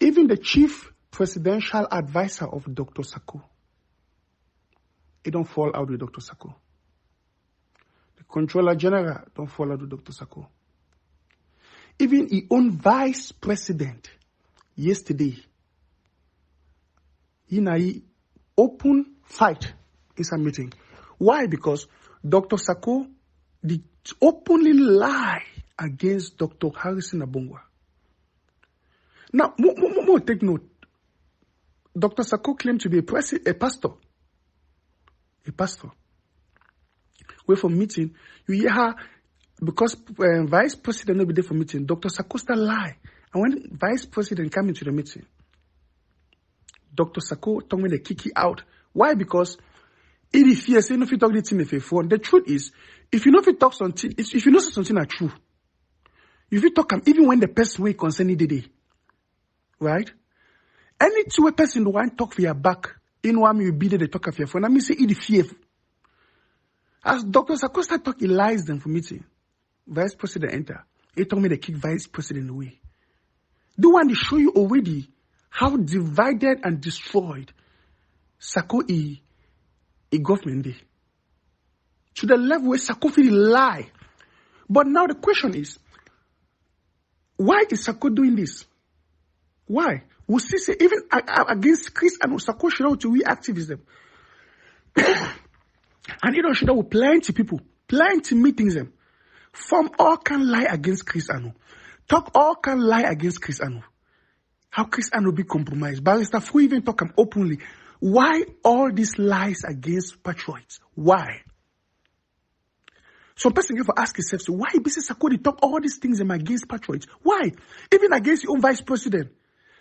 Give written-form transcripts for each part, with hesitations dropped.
Even the chief presidential advisor of Dr. Sako, he don't fall out with Dr. Sako. The controller general don't fall out with Dr. Sako. Even his own vice president, yesterday, he open fight in some meeting. Why? Because Dr. Sako did openly lie against Dr. Harrison Abongwa. Now, more take note. Dr. Sako claimed to be a pastor. A pastor. Wait for meeting. You hear her, because vice president will be there for meeting, Dr. Sako still lie. And when vice president came into the meeting, Dr. Sako told me they kick you out. Why? Because if you say no, if you talk the team if you phone, the truth is, if you know if you talk something, if you know something are true, if you talk even when the person way concerning the day, right? Any two person want talk for your back, in one you be there they talk of your phone. I mean say it fear. As Dr. Sako start talk, he lies them for meeting. Vice president enter. He told me they kick vice president away. The one to show you already how divided and destroyed Sako a government day. To the level where Sako feel lie. But now the question is, why is Sako doing this? Why? We see say even against Chris and Sako should out to we activism. And you know should with plenty people, plenty meetings them. Form all can lie against Chris Anu. Talk all can lie against Chris Anu. How Chris Anu be compromised? Barrister Fu even talk him openly. Why all these lies against patriots? Why? Some person for ask himself, so why BC Sakodi talk all these things against patriots? Why? Even against your own vice president.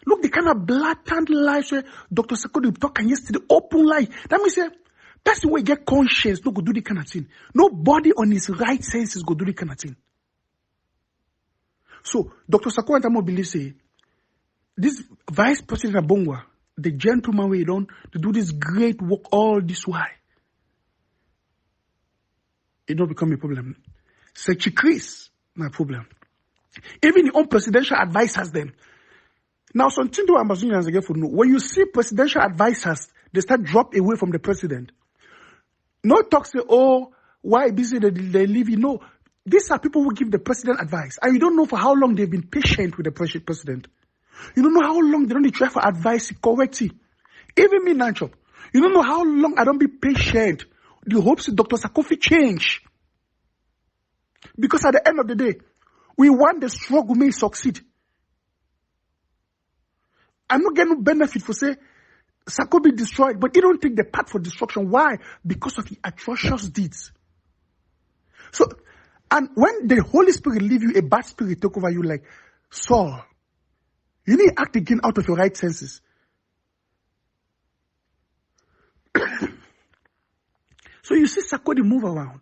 Look, the kind of blatant lies where Dr. Sakodi talk yesterday, open lie. That means person will get conscience, no go do the kind of thing. Nobody on his right senses go do the kind of thing. So, Dr. Sako and Tamo believe say, this Vice President Abongwa, the gentleman we don't to do this great work all this while, it don't become a problem. Such Chris, no problem. Even the own presidential advisors them. Now, something to Ambazonians again for know. When you see presidential advisors, they start drop away from the president. No talk say, oh, why busy they leave you. No, these are people who give the president advice. And you don't know for how long they've been patient with the president. You don't know how long they don't try for advice, correct it. Even me, Nanchop. You don't know how long I don't be patient. The hopes that Dr. Sakofi change. Because at the end of the day, we want the struggle may succeed. I'm not getting no benefit for say, Sako be destroyed, but he don't take the path for destruction. Why? Because of the atrocious deeds. So, and when the Holy Spirit leave you, a bad spirit take over you like Saul, you need to act again out of your right senses. So you see Sakodi move around.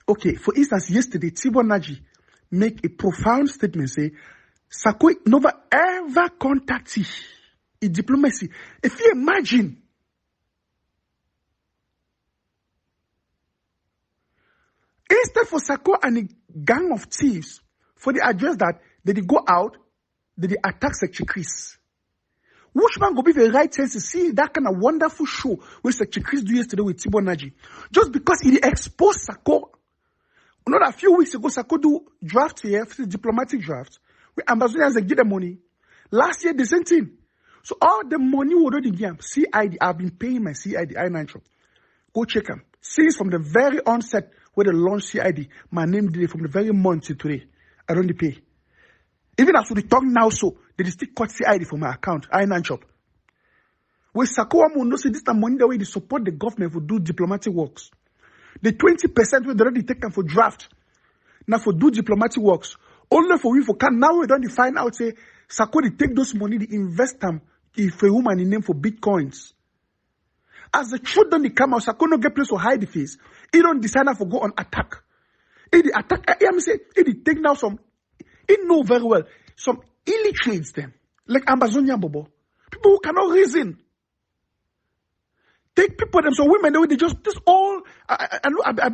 Okay, for instance, yesterday, Tibo Naji make a profound statement, say, Sako never ever contact in diplomacy. If you imagine, instead for Sako and a gang of thieves, for the address that they go out, they attack Secretary Chris. Which man go be the right sense to see that kind of wonderful show where Secretary Chris do yesterday with Tibo Naji? Just because he exposed Sako. Not a few weeks ago, Sako do draft here, diplomatic draft. With ambassadors that give the money. Last year, the same thing. So all the money we already give, CID, I've been paying my CID, Nanchop. Go check them. Since from the very onset where they launched CID, my name did it from the very month to today. I don't pay. Even as we talk now, so they still cut CID from my account, Nanchop. Where Sako no say this the money the way they support the government for do diplomatic works. The 20% we already taken for draft. Now for do diplomatic works. Only for we for can now we don't find out say Sako they take those money, they invest them if a woman in name for bitcoins. As the truth don't come out, Sako no get place to hide the face. He don't decide for go on attack. He the attack. I say he the take now some. He know very well some illiterates them like ambazonia bobo, people who cannot reason. Take people them some women they just this all. I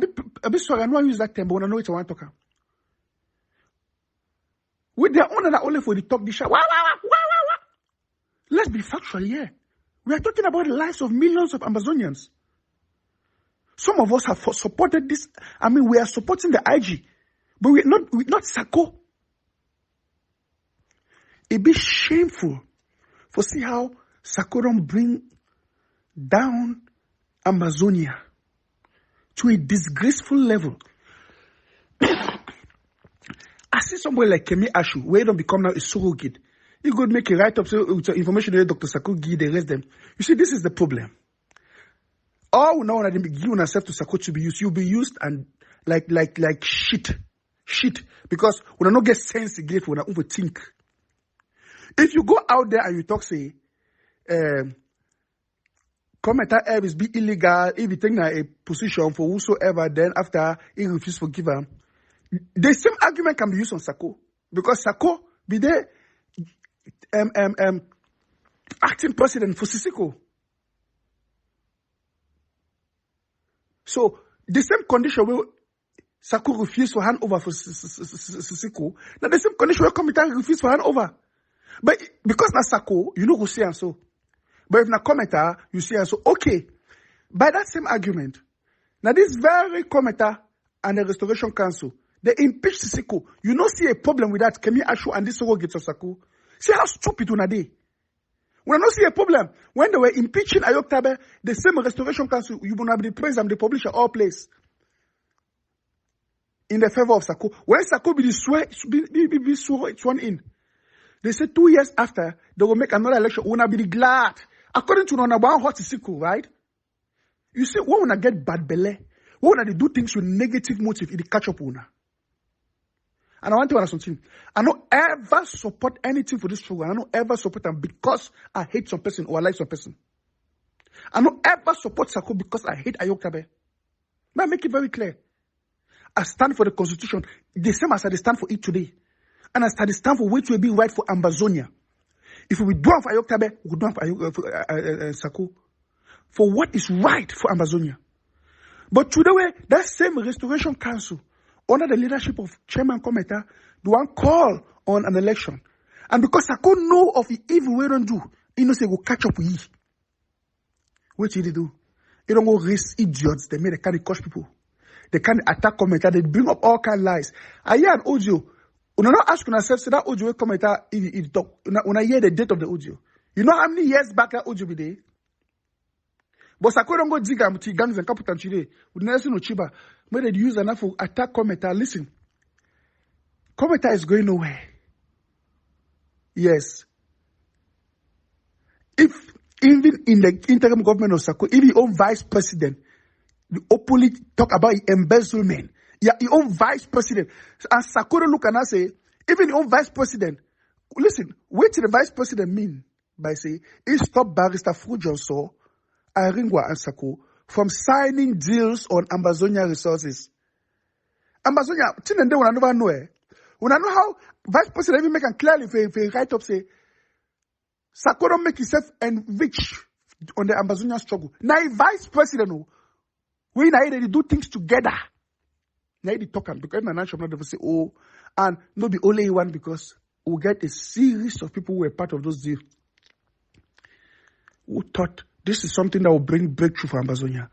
be sorry I know I use that term but when I know it's I want to talk. With their own that only for the talk the show. Wah. Let's be factual here. We are talking about the lives of millions of Ambazonians. Some of us have supported this. I mean, we are supporting the IG, but we're not Sako. It be shameful for see how Sako don't bring down Ambazonia to a disgraceful level. I see somebody like Kemi Ashu, where don't become now a surrogate. You could make a write-up with information that Dr. Sako give the rest them. You see, this is the problem. All we know that they give ourselves to Sako to be used, you'll be used and like shit. Because we don't get sense again for overthink. If you go out there and you talk, say, commenter is be illegal, if you take a position for whosoever, then after he refuses to forgive him, the same argument can be used on Sako. Because Sako be there acting president for Sisiko. So the same condition where Sako refused to hand over for Sisiko, now the same condition where commenter refused to hand over. But because na Sako, you know who say and so. But if na commenter, you say and so. Okay. By that same argument, now this very commenter and the Restoration Council, they impeached Sisiko. You don't see a problem with that. Kemi Ashu and this surrogates of Sako. See how stupid una dey. We don't see a problem. When they were impeaching Ayok Tabe, the same Restoration Council, you will have the praise and the publisher all place in the favor of Sako. When Sako be sworn in, they say 2 years after, they will make another election. We will be glad. According to Nona, one hot Sisiko, right? You see, when we get bad belly, when they do things with negative motive, it catch up una. And I want to ask something. I don't ever support anything for this program. I don't ever support them because I hate some person or I like some person. I don't ever support Sako because I hate Ayok Tabe. May I make it very clear? I stand for the Constitution the same as I stand for it today. And I stand for which will be right for Ambazonia. If we do for Ayok Tabe, we do for Sako. For what is right for Ambazonia. But today, that same Restoration Council, under the leadership of Chairman Kometa, do one call on an election. And because Sako know of the evil we don't do, he knows they will catch up with you. What did they do? They don't go raise idiots. They can't crush people. They can't attack Kometa. They bring up all kind of lies. I hear an audio. When I not ask yourself, say that audio Kometa, if talk. When I hear the date of the audio, you know how many years back that audio be there? But Sako don't go dig and gangs and capital today. With Nelson Ochiba. But they use enough to attack Kometa. Listen. Kometa is going nowhere. Yes. If even in the interim government of Sako, if your own vice president, you openly talk about embezzlement, yeah, your own vice president, and Sako look and I say, even your own vice president, listen, what did the vice president mean by say, he stopped Barrister Fujonso, Aringwa and Sako from signing deals on Ambazonia resources. Ambazonia, when I never know it. When I know how vice president even make and clearly if he write up say, Sako don't make himself enrich on the Ambazonia struggle. Now vice president, when they do things together. Now they talk because my national not say, oh, and not be only one because we'll get a series of people who were part of those deals. Who thought this is something that will bring breakthrough for Ambazonia.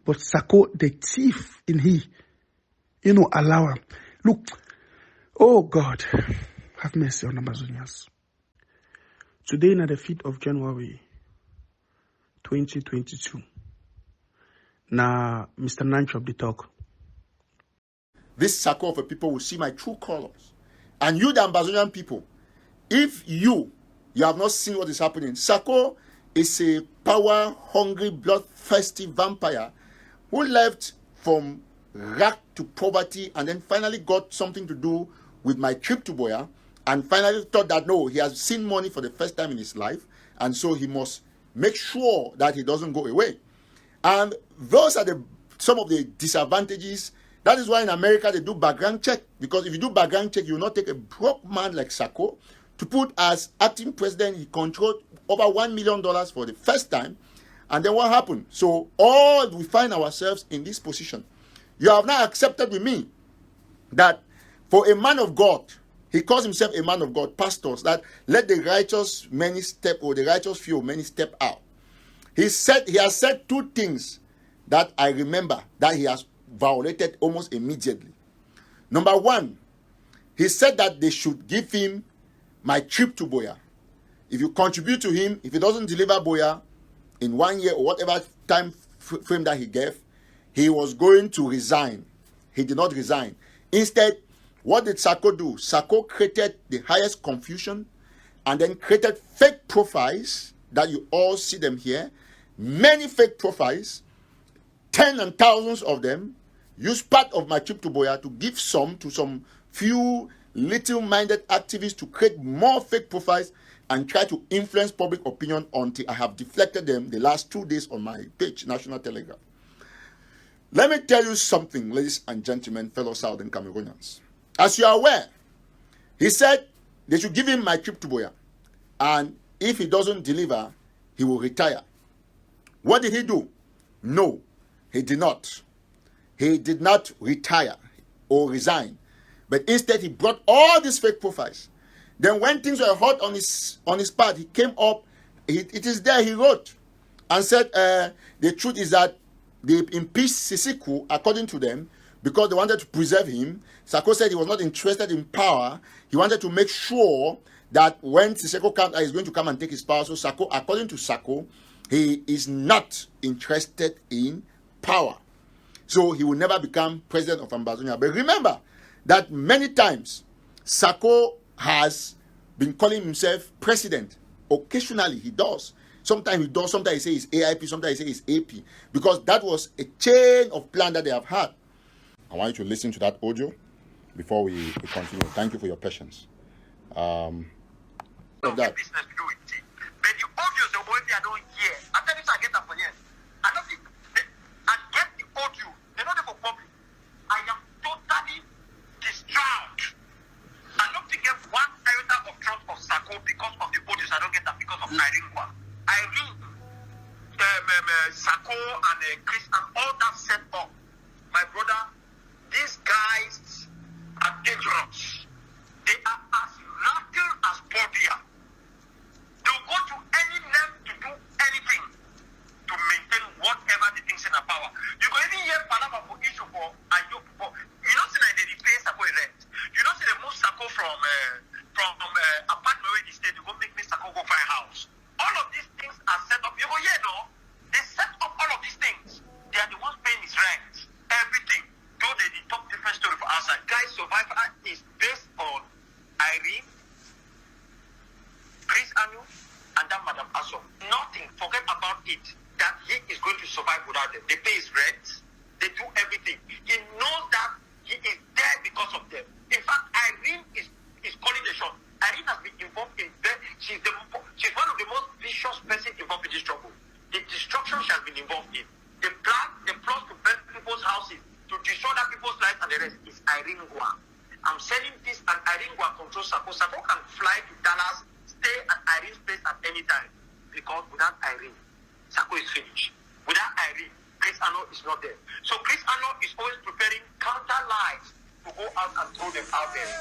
But Sako, the thief in he, allow him. Look, oh God, have mercy on Ambazonians. Today, on the 5th of January, 2022, now Mr. Nanchop the talk. This Sako of a people will see my true colors. And you, the Ambazonian people, if you have not seen what is happening, Sako is a power-hungry, bloodthirsty vampire who left from rag to poverty and then finally got something to do with my trip to Boya and finally thought that, no, he has seen money for the first time in his life and so he must make sure that he doesn't go away. And those are some of the disadvantages. That is why in America they do background check, because if you do background check, you will not take a broke man like Sako to put as acting president. He controlled over $1 million for the first time. And then what happened? So all we find ourselves in this position. You have now accepted with me that for a man of God, He calls himself a man of God, pastors, that let the righteous many step, or the righteous few many step out. He has said two things that I remember that he has violated almost immediately. Number one, he said that they should give him my trip to Boya. If you contribute to him, if he doesn't deliver Boya in 1 year or whatever time frame that he gave, he was going to resign. He did not resign. Instead, what did Sako do? Sako created the highest confusion and then created fake profiles that you all see them here. Many fake profiles, tens and thousands of them, used part of my trip to Boya to give some to some few little-minded activists to create more fake profiles and try to influence public opinion until I have deflected them the last 2 days on my page, National Telegraph. Let me tell you something, ladies and gentlemen, fellow Southern Cameroonians. As you are aware, he said they should give him my trip to Boya. And if he doesn't deliver, he will retire. What did he do? No, he did not. He did not retire or resign. But instead, he brought all these fake profiles. Then when things were hot on his part, he came up. It is there, he wrote and said, the truth is that they impeached Sisiku, according to them, because they wanted to preserve him. Sako said he was not interested in power. He wanted to make sure that when Siseko comes, he's going to come and take his power. So Sako, according to Sako, he is not interested in power. So he will never become president of Ambazonia. But remember that many times Sako has been calling himself president. Occasionally he does. Sometimes he does, sometimes he says AIP, sometimes he says AP. Because that was a chain of plan that they have had. I want you to listen to that audio before we continue. Thank you for your patience. Of that. Business to do with it. But the audio, the audio I don't hear. I tell you, I get that for years. I don't think I get the audio. They're not for public. I am totally distraught. I don't think there's one iota of trust of Sako because of the audios. I don't get that because of Irene. Sako and Chris and all that set up. My brother, these guys are dangerous. They are as rattle as Portia. They'll go to any length to do anything to maintain whatever the things in their power. You go even hear Palama for issue for Ayo for you know see that they pay Sako rent. You know see they move Sako from apartment where they stay to go make me Sako go find house. All of these things are set up. You go yeah no, they set up all of these things. They are the ones paying his rent, everything. Though they talk different story for outside. Guys, survival is based on Irene, Chris Anu, and that Madam Asom. Nothing. Forget about it. That he is going to survive without them. They pay his rent. They do everything. He knows that he is there because of them. In fact, Irene is calling the shot. Irene has been involved in that. She's one of the most vicious person involved in this trouble. The destruction she has been involved in. The plot to burn people's houses, to destroy other people's lives and the rest is Irene Gua. I'm selling this and Irene Gua controls Sako. Sako can fly to Dallas, stay at Irene's place at any time. Because without Irene, Sako is finished. Without Irene, Chris Ano is not there. So Chris Ano is always preparing counter lies to go out and throw them out there.